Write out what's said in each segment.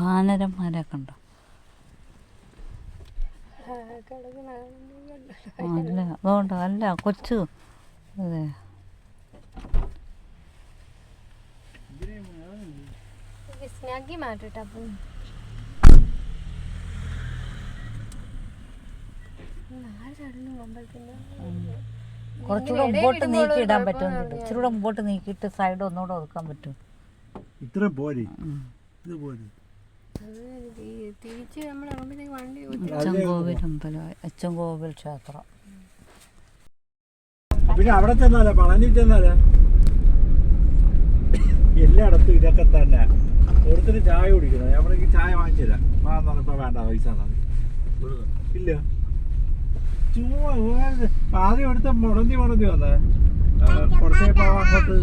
വാനരന്മാരൊക്കെ ഉണ്ടോ? അല്ല അതുകൊണ്ട് അല്ല കൊച്ചു അതെ. കുറച്ചുകൂടെ മുമ്പോട്ട് നീക്കി ഇടാൻ പറ്റുന്നുണ്ട്. ഇച്ചിരൂടെ മുമ്പോട്ട് നീക്കിയിട്ട് സൈഡ് ഒന്നുകൂടെ ഒതുക്കാൻ പറ്റും. ഇത്ര പോരെ ഇത് പോരെ. അച്ചൻകോവിൽ അമ്പലം, അച്ചൻകോവിൽ ക്ഷേത്രം. പിന്നെ അവിടെ ചെന്നാലേ പളനി ചെന്നാലേ എല്ലായിടത്തും ഇതൊക്കെ തന്നെ. ഓരോരുത്തര് ചായ കുടിക്കുന്നത്. ഞാൻ പറഞ്ഞ ചായ വാങ്ങിച്ചില്ല പറഞ്ഞപ്പോ വേണ്ട പൈസ ഇല്ല. ചുമ്മാ ആദ്യം എടുത്ത മുടന്തി വന്നേ കുറച്ചേപ്പോ അങ്ങോട്ട്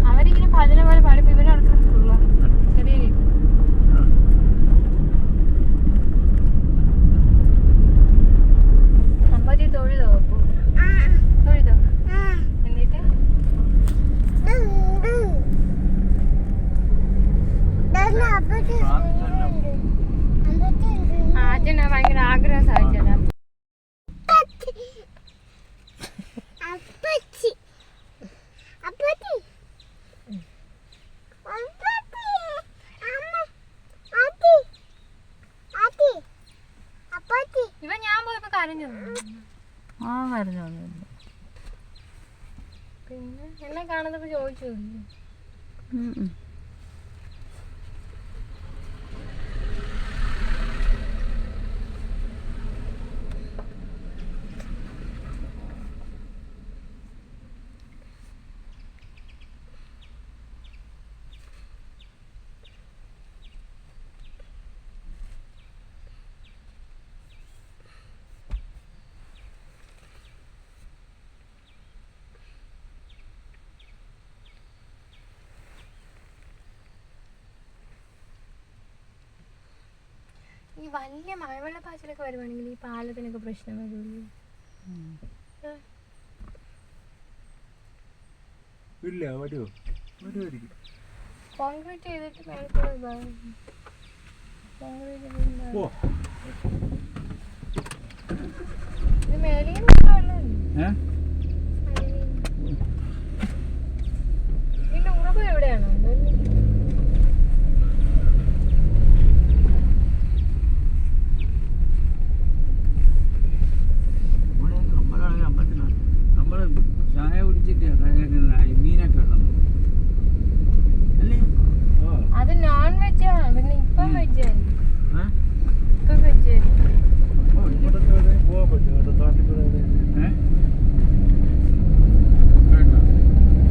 അവരിങ്ങനെ ഭജന പോലെ പാടിപ്പോ ഇവനെ അടുത്തുള്ള ചെറിയ അമ്പതി തൊഴുതോ തൊഴുതോ എന്നിട്ട് അച്ഛനാ ഭയങ്കര ആഗ്രഹം സാധിച്ചത്. ഇവ ഞാൻ പോയപ്പോ കരഞ്ഞു. ആ കരഞ്ഞു. പിന്നെ എന്നെ കാണുന്നപ്പോ ചോദിച്ചു. ഈ വലിയ മഴവെള്ളപ്പാച്ചിലൊക്കെ വരുവാണെങ്കിൽ ഈ പാലത്തിനൊക്കെ പ്രശ്നം വരുമല്ലോ. കോൺക്രീറ്റ് ചെയ്തിട്ട് മേളിൽ ഇതിന്റെ ഉറവ് എവിടെയാണോ? ചായ കുടിച്ചിട്ട് മീനൊക്കെ ഉള്ളത് അത് നോൺ വെജ് ആണ്. പിന്നെ ഇപ്പം വെജ് ആയിരിക്കും. ഇപ്പം വെജ്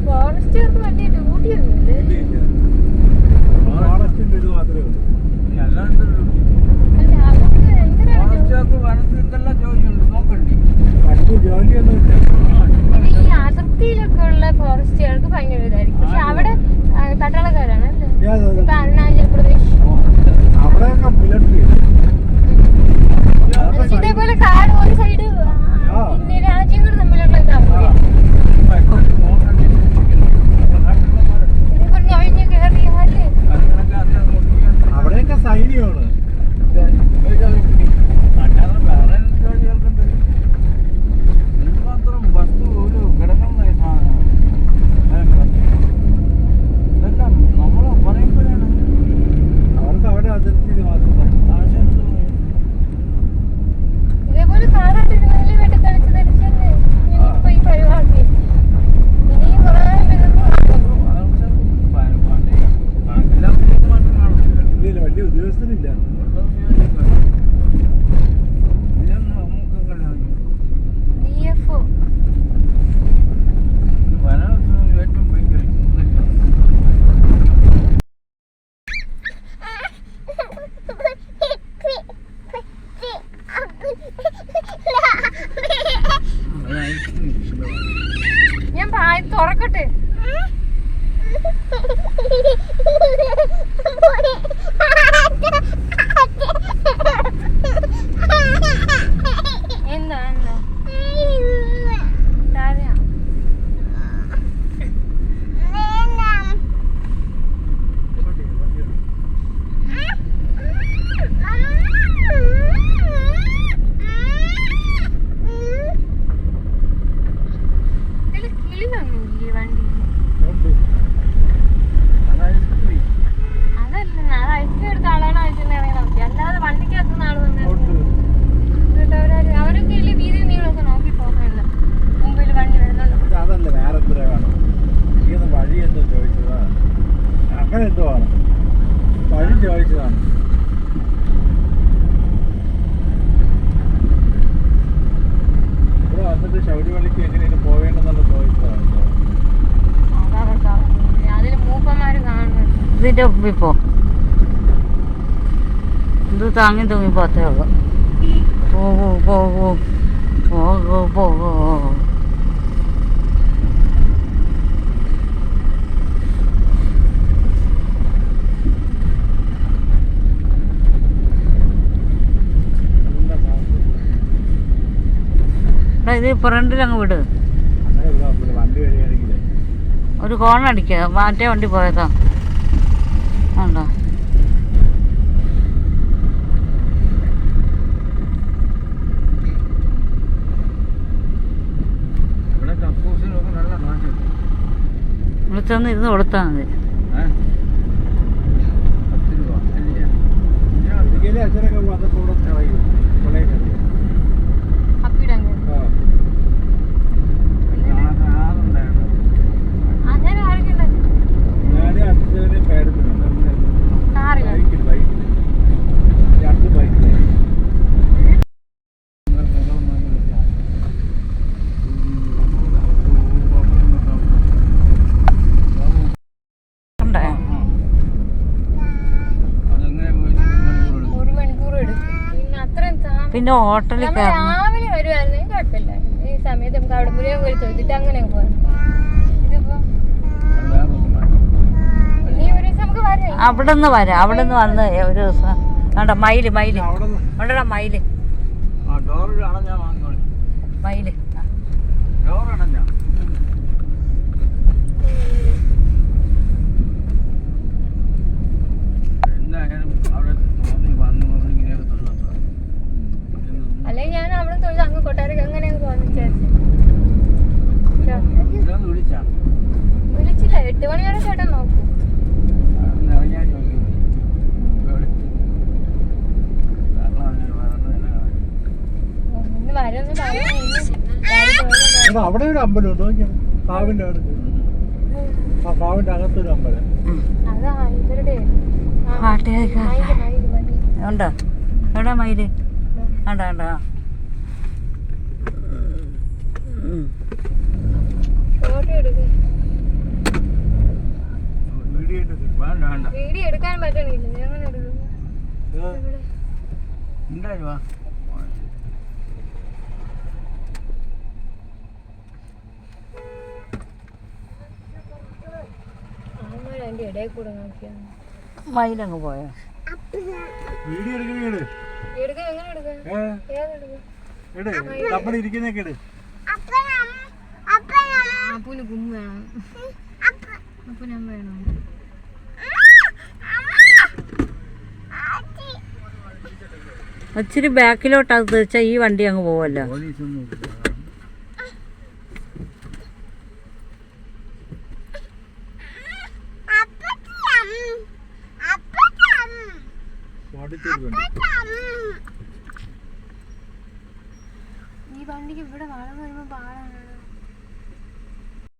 ഫോറസ്റ്റുകാർക്ക് വലിയ ഡ്യൂട്ടിയൊന്നുമില്ലേ? ഈ അതിർത്തിയിലൊക്കെ ഉള്ള ഫോറസ്റ്റുകാർക്ക് ഭയങ്കര ഇതായിരിക്കും. പക്ഷെ അവിടെ പട്ടാളക്കാരാണ് ഇപ്പൊ അരുണാചൽ പ്രദേശ് ഇതേപോലെ കാട് ഒരു സൈഡ് ഇന്ത്യ രാജ്യങ്ങൾ തമ്മിലുള്ള ഇതാണ്. ഇതിപ്പോ ഒഴിഞ്ഞ് കയറിയാല് അവിടെയൊക്കെ സൈന്യമാണ്. മാത്രം വസ്തു ഒരു കിടക്കുന്ന സാധനം അങ്ങനെ എന്തോ ആണ് വഴി ചോദിച്ചതാണ്. ഇവിടെ വന്നിട്ട് ശബരിമലയ്ക്ക് എങ്ങനെയാണ് പോവേണ്ടെന്നുള്ള ചോദിച്ചതാണ്. അതിന് മൂപ്പന്മാര് കാണുന്നു. ഇതിന്റെ മുമ്പിൽ പോ. ഇത് താങ്ങി തൂങ്ങി പോത്തേ ഉള്ളു. പോകൂ പോകൂ പോകൂ പോകൂ. ഇത് ഫ്രണ്ടിലങ്ങ് വിട്. അങ്ങനെ ഇവിടെ വണ്ടി വരികയാണെങ്കിൽ ഒരു ഹോൺ അടിക്കുക. മറ്റേ വണ്ടി പോയതാ ഉണ്ടോ? ഇവിടെ കക്കൂസിനൊക്കെ നല്ല മാറ്റം. ഇവിടെ ചെന്ന് ഇരുന്ന് കൊടുത്താൽ മതി. 10 രൂപ അല്ലേ? അച്ഛനൊക്കെ വന്നപ്പോൾ ഇവിടെ കളയും കൊള്ളയെ കളയും. അങ്ങനെ ആർക്കുണ്ട്? ഞാനും അച്ഛനും പേരത്തിനുണ്ട്. ബൈക്കിൽ 2 ബൈക്കിൽ. ഉണ്ടേ? ഒരു മണിക്കൂർ എടുക്കും. പിന്നെ അത്രയും പിന്നെ ഹോട്ടലിൽ നമ്മൾ കയറണം. രാവിലെ വരുവായിരുന്നെങ്കിൽ കുഴപ്പമില്ല. ഈ സമയത്ത് നമുക്ക് അവിടെ മുരുകൻ കോഴി തൊഴുത്തിട്ട് അങ്ങനെ പോകാം. ഇതിപ്പോ ഇനി ഒരു ദിവസം നമുക്ക് വരാം. അവിടെ നിന്ന് വരാം. അവിടെ നിന്ന് വന്ന് ഒരു ദിവസം വേണ്ട. മയില് ഉണ്ടടാ മയില്. ഡോറ് അടഞ്ഞാ വാങ്ങിക്കോളി. മയില് ഡോറ് അടഞ്ഞാ എന്തായാലും അവിടെ തോന്നി വന്നു ഇങ്ങനെയൊക്കെ തൊഴിലാ. അല്ലെങ്കിൽ ഞാൻ അവിടെ തൊഴുത് അങ്ങ് കൊട്ടാരക്ക് അങ്ങനെ അങ്ങ് പോകാൻ വിചാരിച്ചു. വിളിച്ചാ വിളിച്ചില്ല. 8 മണി വരെ ചേട്ടൻ നോക്കൂ. ഇറങ്ങിയാൽ ചോദിക്കും ഇന്ന് വരുമെന്ന് അവിടെ ഒരു അമ്പലം ഉണ്ടോ? കാവിന്റെ അടുത്ത്. ആ കാവിന്റെ അകത്തൊരു അമ്പലം. അതാ ഇവരുടെ ഉണ്ടോ? എവിടെ മയില്? കണ്ടോ കണ്ടോ? ഫോട്ടോ എടുക്കും. വേണ്ട വേണ്ട വീഡിയോ എടുക്കാൻ പറ്റണില്ല. എങ്ങനെ എടുക്കും? എന്തായാലും വാ. അതിന്റെ ഇടയിൽ കൂടെ നോക്കിയാ മയിലങ്ങ് പോയോ? വീഡിയോ എടുക്കണേ. എടുക്കാൻ എങ്ങനെ എടുക്കാം? ഏതെടുക്കും? നമ്മൾ ഇരിക്കുന്നൊക്കെ ഇട്. അപ്പൂന് കുമ്മ വേണം. അപ്പൂന് അമ്മ വേണം. ഇച്ചിരി ബാക്കിലോട്ട് അത് വെച്ചാൽ ഈ വണ്ടി അങ്ങ് പോവല്ലോ. പോലീസൊന്നും ഈ വണ്ടിക്ക് ഇവിടെ വളവ് വരുമ്പോ പാടാണ്.